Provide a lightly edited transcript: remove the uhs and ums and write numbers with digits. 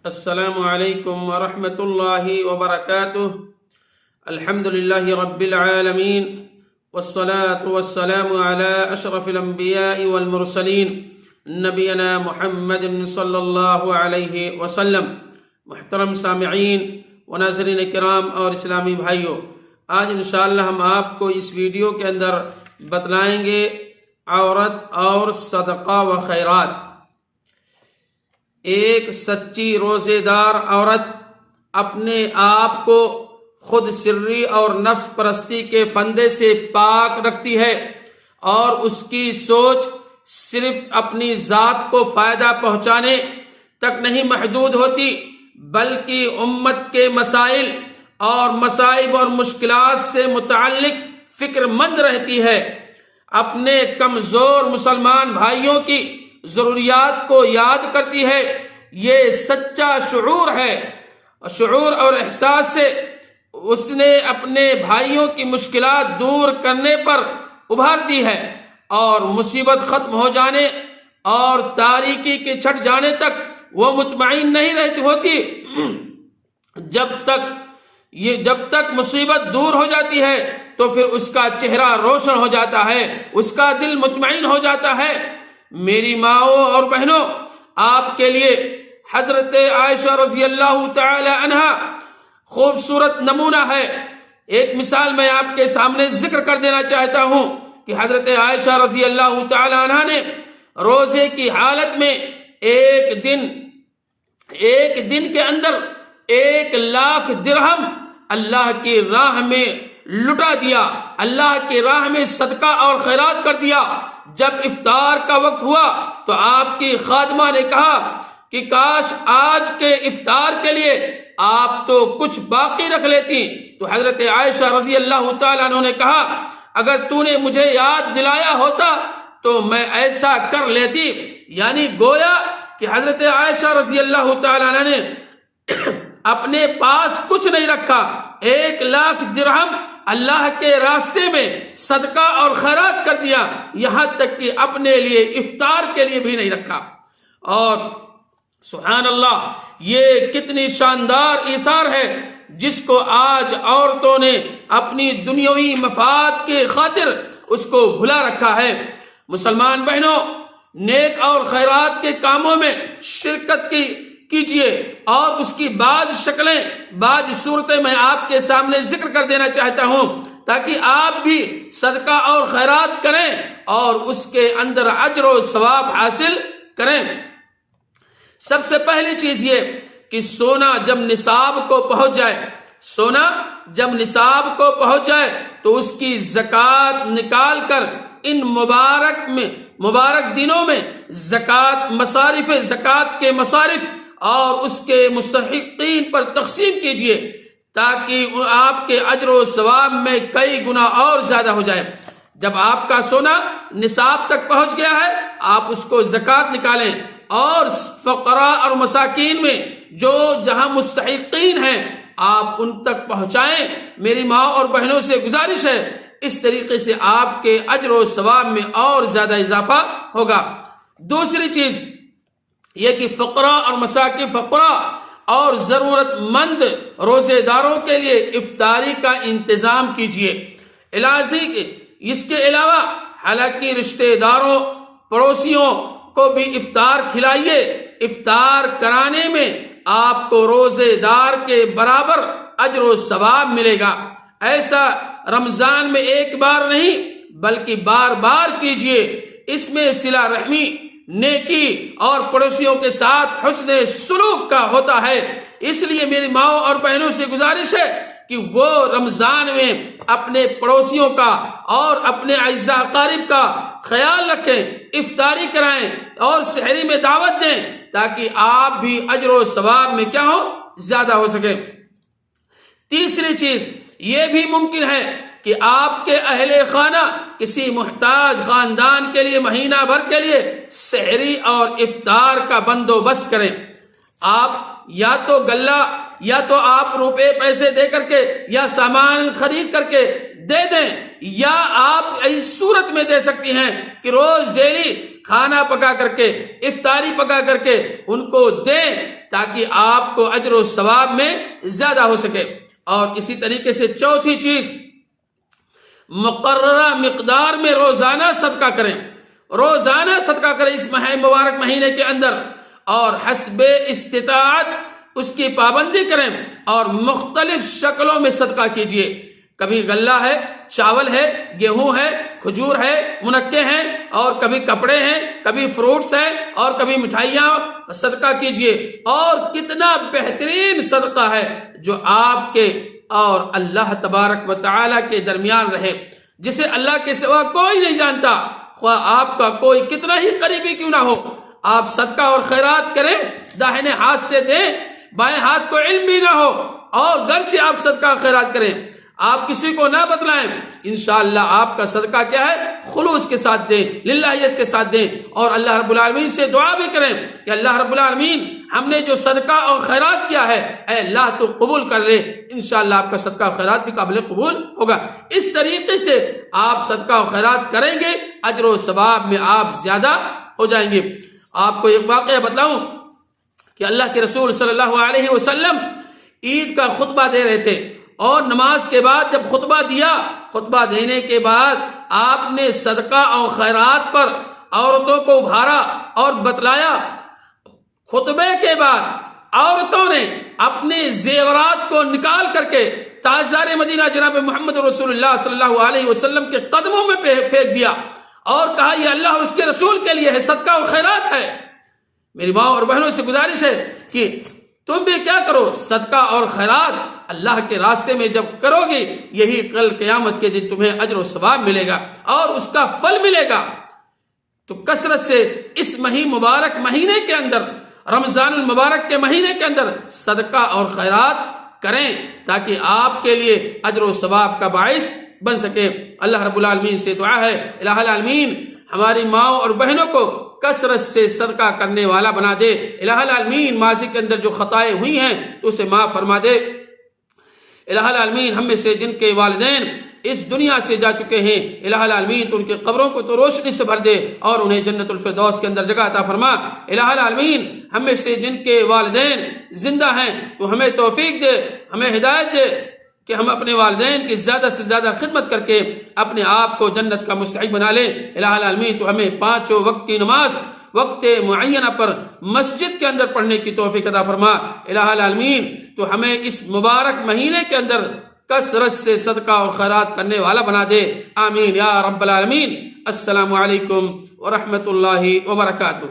السلام علیکم ورحمۃ اللہ وبرکاتہ۔ الحمد للہ رب العالمین والصلاة والسلام علی اشرف الانبیاء والمرسلین نبینا محمد صلی اللہ علیہ وسلم۔ محترم سامعین و ناظرین کرام اور اسلامی بھائیوں، آج انشاءاللہ ہم آپ کو اس ویڈیو کے اندر بتلائیں گے عورت اور صدقہ و خیرات۔ ایک سچی روزے دار عورت اپنے آپ کو خود سری اور نفس پرستی کے فندے سے پاک رکھتی ہے، اور اس کی سوچ صرف اپنی ذات کو فائدہ پہنچانے تک نہیں محدود ہوتی، بلکہ امت کے مسائل اور مصائب اور مشکلات سے متعلق فکر مند رہتی ہے، اپنے کمزور مسلمان بھائیوں کی ضروریات کو یاد کرتی ہے۔ یہ سچا شعور ہے، شعور اور احساس سے اس نے اپنے بھائیوں کی مشکلات دور کرنے پر ابھارتی ہے، اور مصیبت ختم ہو جانے اور تاریکی کے چھٹ جانے تک وہ مطمئن نہیں رہتی ہوتی۔ جب تک مصیبت دور ہو جاتی ہے تو پھر اس کا چہرہ روشن ہو جاتا ہے، اس کا دل مطمئن ہو جاتا ہے۔ میری ماؤں اور بہنوں، آپ کے لیے حضرت عائشہ رضی اللہ تعالی عنہا خوبصورت نمونہ ہے۔ ایک مثال میں آپ کے سامنے ذکر کر دینا چاہتا ہوں کہ حضرت عائشہ رضی اللہ تعالی عنہا نے روزے کی حالت میں ایک دن کے اندر 1,00,000 درہم اللہ کی راہ میں لٹا دیا، اللہ کی راہ میں صدقہ اور خیرات کر دیا۔ جب افطار کا وقت ہوا تو آپ کی خادمہ نے کہا کہ کاش آج کے افطار کے لیے آپ تو کچھ باقی رکھ لیتی۔ تو حضرت عائشہ رضی اللہ تعالیٰ عنہ نے کہا، اگر تو نے مجھے یاد دلایا ہوتا تو میں ایسا کر لیتی۔ یعنی گویا کہ حضرت عائشہ رضی اللہ تعالیٰ عنہ نے اپنے پاس کچھ نہیں رکھا، 1,00,000 درہم اللہ کے راستے میں صدقہ اور خیرات کر دیا، یہاں تک کہ اپنے لیے افطار کے لیے بھی نہیں رکھا۔ اور سبحان اللہ، یہ کتنی شاندار ایثار ہے جس کو آج عورتوں نے اپنی دنیاوی مفاد کے خاطر اس کو بھلا رکھا ہے۔ مسلمان بہنوں، نیک اور خیرات کے کاموں میں شرکت کیجیے، اور اس کی بعض شکلیں، بعض صورتیں میں آپ کے سامنے ذکر کر دینا چاہتا ہوں تاکہ آپ بھی صدقہ اور خیرات کریں اور اس کے اندر اجر و ثواب حاصل کریں۔ سب سے پہلی چیز یہ کہ سونا جب نصاب کو پہنچ جائے تو اس کی زکوٰۃ نکال کر ان مبارک دنوں میں زکوٰۃ کے مصارف اور اس کے مستحقین پر تقسیم کیجیے، تاکہ آپ کے اجر و ثواب میں کئی گنا اور زیادہ ہو جائے۔ جب آپ کا سونا نصاب تک پہنچ گیا ہے، آپ اس کو زکوٰۃ نکالیں، اور فقراء اور مساکین میں جہاں مستحقین ہیں آپ ان تک پہنچائیں۔ میری ماں اور بہنوں سے گزارش ہے، اس طریقے سے آپ کے اجر و ثواب میں اور زیادہ اضافہ ہوگا۔ دوسری چیز یہ کہ فقراء اور مساکین، فقراء اور ضرورت مند روزے داروں کے لیے افطاری کا انتظام کیجیے۔ اس کے علاوہ حالانکہ رشتہ داروں، پڑوسیوں کو بھی افطار کھلائیے۔ افطار کرانے میں آپ کو روزے دار کے برابر اجر و ثواب ملے گا۔ ایسا رمضان میں ایک بار نہیں بلکہ بار بار کیجیے۔ اس میں صلہ رحمی، نیکی اور پڑوسیوں کے ساتھ حسن سلوک کا ہوتا ہے۔ اس لیے میری ماؤں اور بہنوں سے گزارش ہے کہ وہ رمضان میں اپنے پڑوسیوں کا اور اپنے اعزاء اقارب کا خیال رکھیں، افطاری کرائیں اور سحری میں دعوت دیں، تاکہ آپ بھی اجر و ثواب میں کیا ہو، زیادہ ہو سکے۔ تیسری چیز یہ بھی ممکن ہے کہ آپ کے اہل خانہ کسی محتاج خاندان کے لیے مہینہ بھر کے لیے سحری اور افطار کا بندوبست کریں۔ آپ یا تو غلہ یا تو آپ روپے پیسے دے کر کے یا سامان خرید کر کے دے دیں، یا آپ اس صورت میں دے سکتی ہیں کہ روز ڈیلی کھانا پکا کر کے افطاری پکا کر کے ان کو دیں تاکہ آپ کو اجر و ثواب میں زیادہ ہو سکے۔ اور اسی طریقے سے چوتھی چیز، مقررہ مقدار میں روزانہ صدقہ کریں، روزانہ صدقہ کریں اس مبارک مہینے کے اندر، اور حسب استطاعت اس کی پابندی کریں اور مختلف شکلوں میں صدقہ کیجئے۔ کبھی غلہ ہے، چاول ہے، گیہوں ہے، کھجور ہے، منقے ہیں، اور کبھی کپڑے ہیں، کبھی فروٹس ہیں، اور کبھی مٹھائیاں صدقہ کیجئے۔ اور کتنا بہترین صدقہ ہے جو آپ کے اور اللہ تبارک و تعالی کے درمیان رہے، جسے اللہ کے سوا کوئی نہیں جانتا، خواہ آپ کا کوئی کتنا ہی قریبی کیوں نہ ہو۔ آپ صدقہ اور خیرات کریں، داہنے ہاتھ سے دیں، بائیں ہاتھ کو علم بھی نہ ہو، اور گرچہ آپ صدقہ خیرات کریں، آپ کسی کو نہ بتلائیں، انشاءاللہ آپ کا صدقہ کیا ہے؟ خلوص کے ساتھ دیں، للہیت کے ساتھ دیں، اور اللہ رب العالمین سے دعا بھی کریں کہ اللہ رب العالمین ہم نے جو صدقہ اور خیرات کیا ہے، اے اللہ تو قبول کر لے۔ انشاءاللہ آپ کا صدقہ اور خیرات بھی قابل قبول ہوگا۔ اس طریقے سے آپ صدقہ اور خیرات کریں گے، اجر و ثواب میں آپ زیادہ ہو جائیں گے۔ آپ کو ایک واقعہ بتلاؤں کہ اللہ کے رسول صلی اللہ علیہ وسلم عید کا خطبہ دے رہے تھے، اور نماز کے بعد جب خطبہ دیا، خطبہ دینے کے بعد آپ نے صدقہ اور خیرات پر عورتوں کو ابھارا اور بتلایا۔ خطبے کے بعد عورتوں نے اپنے زیورات کو نکال کر کے تاجدار مدینہ جناب محمد رسول اللہ صلی اللہ علیہ وسلم کے قدموں میں پھینک دیا، اور کہا یہ اللہ اور اس کے رسول کے لیے ہے، صدقہ اور خیرات ہے۔ میری ماں اور بہنوں سے گزارش ہے کہ تم بھی کیا کرو، صدقہ اور خیرات اللہ کے راستے میں جب کرو گے، یہی کل قیامت کے دن تمہیں اجر و ثواب ملے گا اور اس کا پھل ملے گا۔ تو کثرت سے اس مبارک مہینے کے اندر، رمضان المبارک کے مہینے کے اندر صدقہ اور خیرات کریں تاکہ آپ کے لیے اجر و ثواب کا باعث بن سکے۔ اللہ رب العالمین سے دعا ہے، الہ العالمین ہماری ماں اور بہنوں کو کثرت سے صدقہ کرنے والا بنا دے۔ الہ العالمین ماضی کے اندر جو خطائیں ہوئی ہیں تو اسے معاف فرما دے۔ الہ العالمین ہم میں سے جن کے والدین اس دنیا سے جا چکے ہیں، الہ العالمین تو ان کے قبروں کو تو روشنی سے بھر دے اور انہیں جنت الفردوس کے اندر جگہ عطا فرما۔ الہ العالمین ہم میں سے جن کے والدین زندہ ہیں تو ہمیں توفیق دے، ہمیں ہدایت دے کہ ہم اپنے والدین کی زیادہ سے زیادہ خدمت کر کے اپنے آپ کو جنت کا مستحق بنا لیں۔ الہ العالمین تو ہمیں 5 وقت کی نماز وقت معینہ پر مسجد کے اندر پڑھنے کی توفیق عطا فرما۔ الہ العالمین تو ہمیں اس مبارک مہینے کے اندر کثرت سے صدقہ اور خیرات کرنے والا بنا دے، آمین یا رب العالمین۔ السلام علیکم ورحمۃ اللہ وبرکاتہ۔